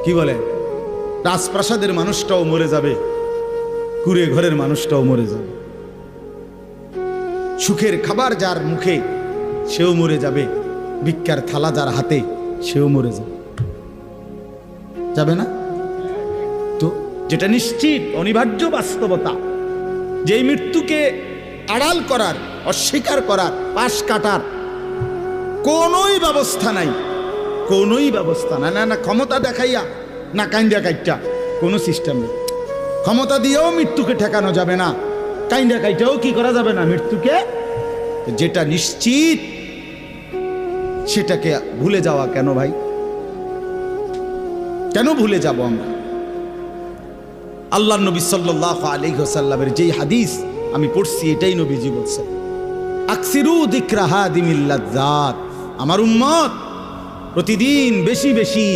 কি বলে, রাজপ্রাসাদের মানুষটাও মরে যাবে, কুড়ে ঘরের মানুষটাও মরে যাবে, সুখের খাবার যার মুখে সেও মরে যাবে, ভিক্ষার থালা যার হাতে সেও মরে যাবে, যাবে না? তো যেটা নিশ্চিত অনিবার্য বাস্তবতা, যেই মৃত্যুকে আড়াল করার, অস্বীকার করার, পাশ কাটার কোনোই ব্যবস্থা নাই, কোনোই ব্যবস্থা নাই। না না ক্ষমতা দেখাইয়া, না কাইন্দা কাইটা, কোনো সিস্টেম নেই। ক্ষমতা দিয়েও মৃত্যুকে ঠেকানো যাবে না, কাইন্দা কাইটাও কি করা যাবে না মৃত্যুকে। যেটা নিশ্চিত সেটাকে ভুলে যাওয়া কেন ভাই? কেন ভুলে যাব আমরা? আল্লাহর নবী সাল্লাল্লাহু আলাইহি ওয়াসাল্লামের যেই হাদিস আমি পড়ছি, এটাই নবীজি বলছেন, আকসিরু যিকরা হাদিমিল লাজ্জাত, আমার উম্মত প্রতিদিন বেশি বেশি